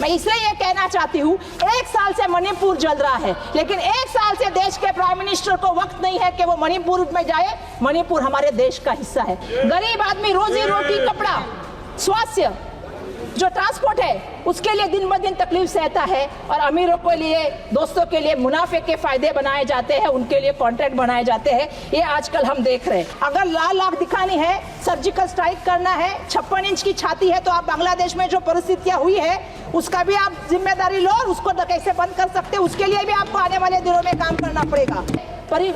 मैं इसलिए ये कहना चाहती हूँ, 1 साल से मणिपुर जल रहा है, लेकिन 1 साल से देश के प्राइम मिनिस्टर को वक्त नहीं है कि वो मणिपुर में जाए। मणिपुर हमारे देश का हिस्सा है। गरीब आदमी रोजी रोटी, कपड़ा, स्वास्थ्य, जो ट्रांसपोर्ट है उसके लिए दिन ब दिन तकलीफ सहता है, और अमीरों के लिए, दोस्तों के लिए मुनाफे के फायदे बनाए जाते हैं, उनके लिए कॉन्ट्रैक्ट बनाए जाते हैं। ये आजकल हम देख रहे हैं। अगर लाल आंख दिखानी है, सर्जिकल स्ट्राइक करना है, 56 इंच की छाती है, तो आप बांग्लादेश में जो परिस्थितियां हुई है उसका भी आप जिम्मेदारी लो और उसको कैसे बंद कर सकते हैं, उसके लिए भी आपको आने वाले दिनों में काम करना पड़ेगा।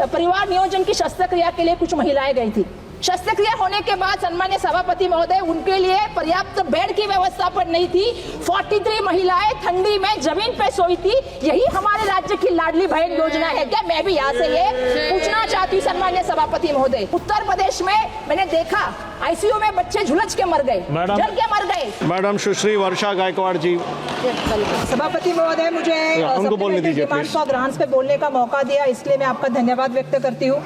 परिवार नियोजन की शस्त्रक्रिया के लिए कुछ महिलाएं गई थी। शस्त्रक्रिया होने के बाद सन्मान्य सभापति महोदय, उनके लिए पर्याप्त बेड की व्यवस्था पर नहीं थी। 43 महिलाएं ठंडी में जमीन पे सोई थी। यही हमारे राज्य की लाडली बहन योजना है क्या? मैं भी यहाँ से ये पूछना चाहती हूँ सन्मान्य सभापति महोदय। उत्तर प्रदेश में मैंने देखा आईसीयू में बच्चे झुलस के मर गए, जल के मर गए। मैडम सुश्री वर्षा गायकवाड़ जी। सभापति महोदय, मुझे डिमांड्स फॉर ग्रांट्स पे बोलने का मौका दिया, इसलिए मैं आपका धन्यवाद व्यक्त करती हूँ।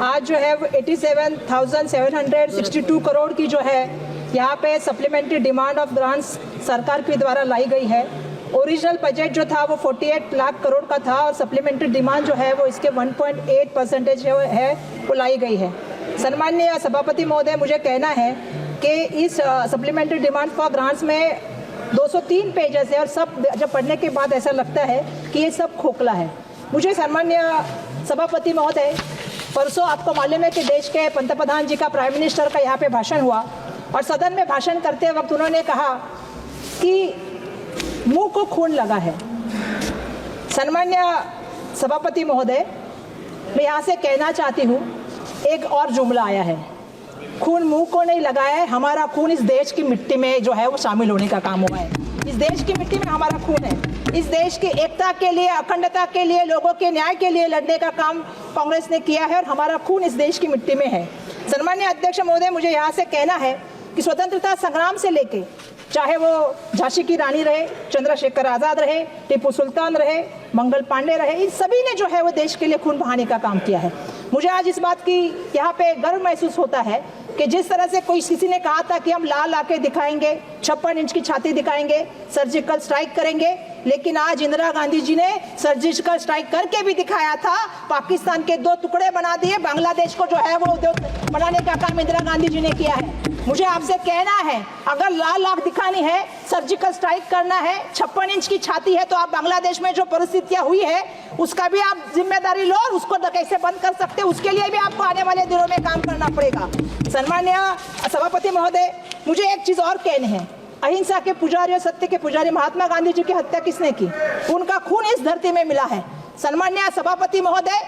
आज जो है 87,762 करोड़ की जो है यहाँ पे सप्लीमेंट्री डिमांड ऑफ ग्रांट्स सरकार के द्वारा लाई गई है। ओरिजिनल बजट जो था वो 48 लाख करोड़ का था, और सप्लीमेंट्री डिमांड जो है वो इसके 1.8% है वो लाई गई है। सन्माननीय सभापति महोदय, मुझे कहना है कि इस सप्लीमेंट्री डिमांड फॉर ग्रांट्स में 203 पेजेस है, और सब जब पढ़ने के बाद ऐसा लगता है कि ये सब खोखला है। मुझे सन्माननीय सभापति महोदय, परसों आपको मालूम है कि देश के पंतप्रधान जी का, प्राइम मिनिस्टर का यहाँ पे भाषण हुआ, और सदन में भाषण करते वक्त उन्होंने कहा कि मुंह को खून लगा है। सन्मान्य सभापति महोदय, मैं यहाँ से कहना चाहती हूँ, एक और जुमला आया है, खून मुंह को नहीं लगा है, हमारा खून इस देश की मिट्टी में जो है वो शामिल होने का काम हुआ है। इस देश की मिट्टी में हमारा खून है। इस देश की एकता के लिए, अखंडता के लिए, लोगों के न्याय के लिए लड़ने का काम कांग्रेस ने किया है, और हमारा खून इस देश की मिट्टी में है। सन्मान्य अध्यक्ष महोदय, मुझे यहाँ से कहना है कि स्वतंत्रता संग्राम से लेके, चाहे वो झांसी की रानी रहे, चंद्रशेखर आज़ाद रहे, टीपू सुल्तान रहे, मंगल पांडे रहे, इन सभी ने जो है वो देश के लिए खून बहाने का काम किया है। मुझे आज इस बात की यहाँ पे गर्व महसूस होता है कि जिस तरह से किसी ने कहा था कि हम लाल आंखें दिखाएंगे, 56 इंच की छाती दिखाएंगे, सर्जिकल स्ट्राइक करेंगे, लेकिन आज इंदिरा गांधी जी ने सर्जिकल स्ट्राइक करके भी दिखाया था। पाकिस्तान के 2 टुकड़े बना दिए, बांग्लादेश को जो है वो बनाने का काम इंदिरा गांधी जी ने किया है। मुझे आपसे कहना है, अगर लाल आंख दिखानी है, सर्जिकल स्ट्राइक करना है, 56 इंच की छाती है, तो आप बांग्लादेश में जो परिस्थितियां हुई है उसका भी आप जिम्मेदारी लो और उसको कैसे बंद कर सकते हैं, उसके लिए भी आपको आने वाले दिनों में काम करना पड़ेगा। सन्मान्य सभापति महोदय, मुझे एक चीज और कहनी है। अहिंसा के पुजारी और सत्य के पुजारी महात्मा गांधी जी की हत्या किसने की? उनका खून इस धरती में मिला है। सन्मान्य सभापति महोदय,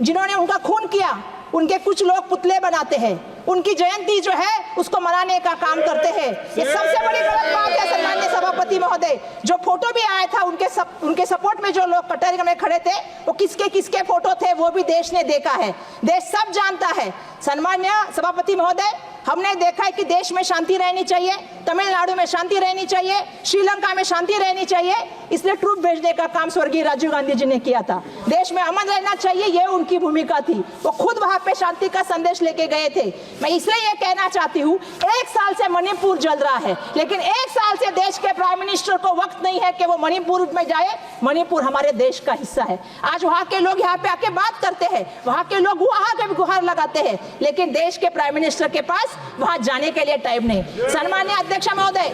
जिन्होंने उनका खून किया, उनके कुछ लोग पुतले बनाते हैं, उनकी जयंती जो है उसको मनाने का काम करते हैं। ये सबसे बड़ी गलत बात है। सन्मान्य सभापति महोदय, जो फोटो भी आया था उनके सपोर्ट में जो लोग कटहरे में खड़े थे, वो किसके फोटो थे वो भी देश ने देखा है, देश सब जानता है। सन्मान्य सभापति महोदय, हमने देखा है कि देश में शांति रहनी चाहिए, तमिलनाडु में शांति रहनी चाहिए, श्रीलंका में शांति रहनी चाहिए, इसलिए ट्रूप भेजने का काम स्वर्गीय राजीव गांधी जी ने किया था। देश में अमन रहना चाहिए, ये उनकी भूमिका थी। वो खुद वहां पे शांति का संदेश लेके गए थे। मैं इसलिए ये कहना चाहती हूँ, 1 साल से मणिपुर जल रहा है, लेकिन 1 साल से देश के प्राइम मिनिस्टर को वक्त नहीं है कि वो मणिपुर में जाए। मणिपुर हमारे देश का हिस्सा है। आज वहाँ के लोग यहाँ पे आके बात करते हैं, वहाँ के लोग वहाँ के गुहार लगाते हैं, लेकिन देश के प्राइम मिनिस्टर के पास वहां जाने के लिए टाइम नहीं। सन्मान्य अध्यक्ष महोदय,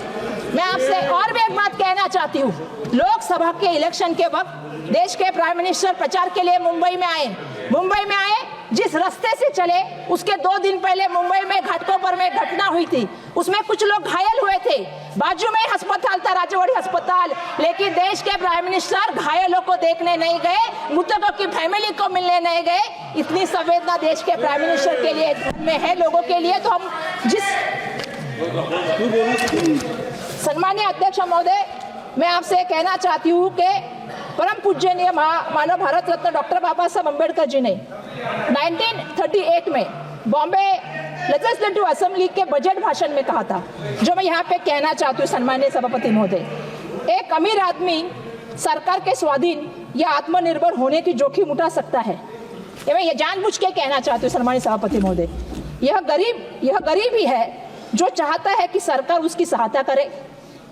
मैं आपसे और भी एक बात कहना चाहती हूँ। लोकसभा के इलेक्शन के वक्त देश के प्राइम मिनिस्टर प्रचार के लिए मुंबई में आए। जिस रास्ते से चले उसके 2 दिन पहले मुंबई में घाटकोपर में घटना हुई थी, उसमें कुछ लोग घायल हुए थे। बाजू में अस्पताल था, राजवाड़ी अस्पताल, लेकिन देश के प्राइम मिनिस्टर घायलों को देखने नहीं गए, मृतकों की फैमिली को मिलने नहीं गए। इतनी संवेदना देश के प्राइम मिनिस्टर के लिए में है, लोगों के लिए। तो हम सन्मान्य अध्यक्ष महोदय, मैं आपसे कहना चाहती हूँ कि परम पूजनीय मानव भारत रत्न डॉक्टर बाबा साहब अम्बेडकर जी ने 1938 में बॉम्बे लेजिस्लेटिव असेंबली के बजट भाषण में कहा था, जो मैं यहाँ पे कहना चाहती हूँ सन्माननीय सभापति महोदय। एक अमीर आदमी सरकार के स्वाधीन या आत्मनिर्भर होने की जोखिम उठा सकता है, ये मैं ये जानबूझ के कहना चाहती हूँ सन्माननीय सभापति महोदय। यह गरीब ही है जो चाहता है कि सरकार उसकी सहायता करे।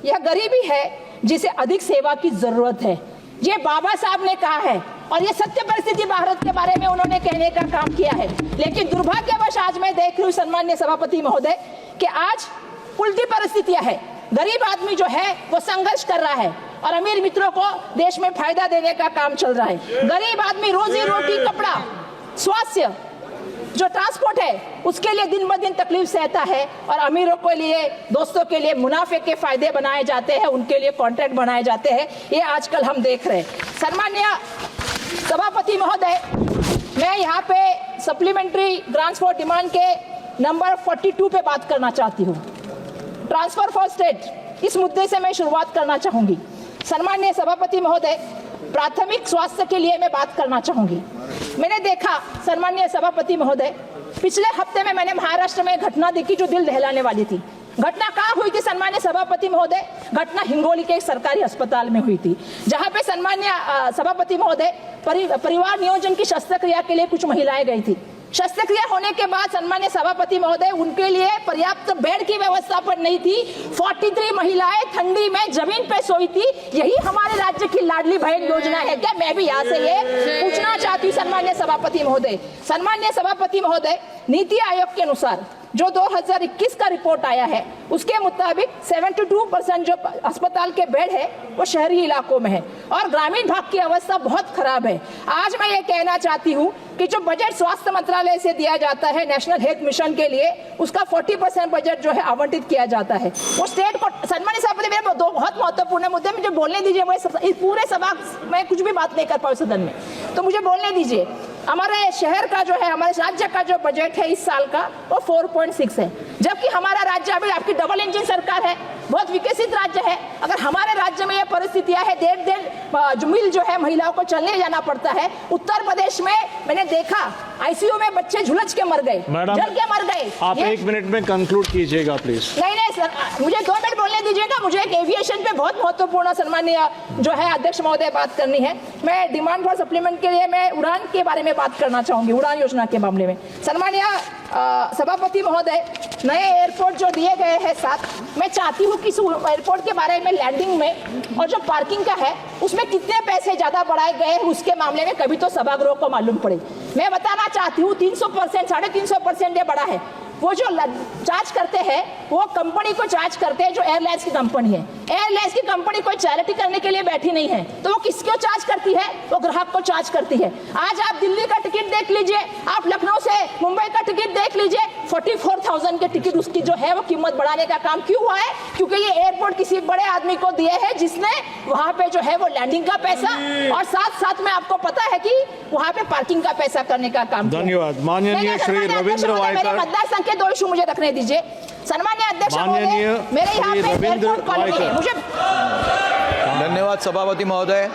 यह गरीब ही है जिसे अधिक सेवा की जरूरत है। ये बाबा साहब ने कहा है और ये सत्य परिस्थिति भारत के बारे में उन्होंने कहने का काम किया है। लेकिन दुर्भाग्यवश आज मैं देख रही हूँ सम्मान्य सभापति महोदय कि आज उल्टी परिस्थितियां है। गरीब आदमी जो है वो संघर्ष कर रहा है और अमीर मित्रों को देश में फायदा देने का काम चल रहा है। गरीब आदमी रोजी रोटी, कपड़ा, स्वास्थ्य, जो ट्रांसपोर्ट है उसके लिए दिन ब दिन तकलीफ सहता है और अमीरों के लिए, दोस्तों के लिए मुनाफे के फायदे बनाए जाते हैं, उनके लिए कॉन्ट्रैक्ट बनाए जाते हैं। ये आजकल हम देख रहे हैं। सम्मान्य सभापति महोदय, मैं यहाँ पे सप्लीमेंट्री ग्रांट्स फॉर डिमांड के नंबर 42 पे बात करना चाहती हूँ। ट्रांसफर फॉर स्टेट, इस मुद्दे से मैं शुरुआत करना चाहूंगी। सम्मान्य सभापति महोदय, प्राथमिक स्वास्थ्य के लिए मैं बात करना चाहूंगी। मैंने देखा सम्मान्य सभापति महोदय, पिछले हफ्ते में मैंने महाराष्ट्र में घटना देखी जो दिल दहलाने वाली थी। घटना कहाँ हुई थी सम्मान्य सभापति महोदय? घटना हिंगोली के एक सरकारी अस्पताल में हुई थी, जहां पे सम्मान्य सभापति महोदय परिवार नियोजन की शस्त्रक्रिया के लिए कुछ महिलाएं गई थी। शस्त्रक्रिया होने के बाद सम्मान्य सभापति महोदय, उनके लिए पर्याप्त बेड की व्यवस्था पर नहीं थी। 43 महिलाएं ठंडी में जमीन पे सोई थी। यही हमारे राज्य की लाडली बहन योजना है क्या? मैं भी यहाँ से ये पूछना चाहती हूँ सम्मान्य सभापति महोदय। सम्मान्य सभापति महोदय, नीति आयोग के अनुसार जो 2021 का रिपोर्ट आया है उसके मुताबिक 72% जो अस्पताल के बेड है वो शहरी इलाकों में है और ग्रामीण भाग की अवस्था बहुत खराब है। आज मैं ये कहना चाहती हूँ कि जो बजट स्वास्थ्य मंत्रालय से दिया जाता है नेशनल हेल्थ मिशन के लिए, उसका 40% बजट जो है आवंटित किया जाता है। वो स्टेट को, सम्मानित सभापति, मेरे दो बहुत महत्वपूर्ण मुद्दे मुझे बोलने दीजिए। मैं इस पूरे सभा में कुछ भी बात नहीं कर पाऊँ सदन में, तो मुझे बोलने दीजिए। हमारे शहर का जो है, हमारे राज्य का जो बजट है इस साल का वो 4.6 है, जबकि हमारा राज्य अभी आपकी डबल इंजन सरकार है, बहुत विकसित राज्य है। अगर हमारे राज्य में ये परिस्थितियां है, 1.5 मील जो है महिलाओं को चलने जाना पड़ता है। उत्तर प्रदेश में मैंने देखा आईसीयू में बच्चे झुलस के मर गए, जल के मर गए। आप 1 मिनट में कंक्लूड कीजिएगा प्लीज। नहीं सर, मुझे 2 मिनट बोलने दीजिएगा। मुझे एक एविएशन पे बहुत महत्वपूर्ण सम्मानीय जो है अध्यक्ष महोदय बात करनी है। मैं डिमांड फॉर सप्लीमेंट के लिए मैं उड़ान के बारे में बात करना चाहूंगी, उड़ान योजना के मामले में। सम्मानीय सभापति महोदय, नए एयरपोर्ट जो दिए गए हैं 7, मैं चाहती हूँ कि एयरपोर्ट के बारे में लैंडिंग में और जो पार्किंग का है उसमें कितने पैसे ज्यादा बढ़ाए गए हैं उसके मामले में कभी तो सभागृह को मालूम पड़े। मैं बताना चाहती हूँ 300%, 350% ये बढ़ा है। वो जो चार्ज करते हैं वो कंपनी को चार्ज करते हैं जो एयरलाइंस की कंपनी है। एयरलाइंस की कंपनी कोई चैरिटी करने के लिए बैठी नहीं है, तो वो किसको चार्ज करती है? वो ग्राहक को चार्ज करती है। आज आप दिल्ली का टिकट देख लीजिए, आप लखनऊ से मुंबई का टिकट देख लीजिए, 44,000 के टिकट उसकी जो है वो कीमत बढ़ाने का काम क्यों हुआ है? क्योंकि ये एयरपोर्ट किसी बड़े आदमी को दिए है जिसने वहां पे जो है वो लैंडिंग का पैसा और साथ में आपको पता है कि वहां पे पार्किंग का पैसा करने का काम। धन्यवाद। माननीय श्री रविंद्र वायकर, मतदार संघ के 2 इशू मुझे रखने दीजिए। सम्मानीय अध्यक्ष महोदय, मेरे यहाँ पे एयरपोर्ट कॉलोनी है, मुझे धन्यवाद सभापति महोदय।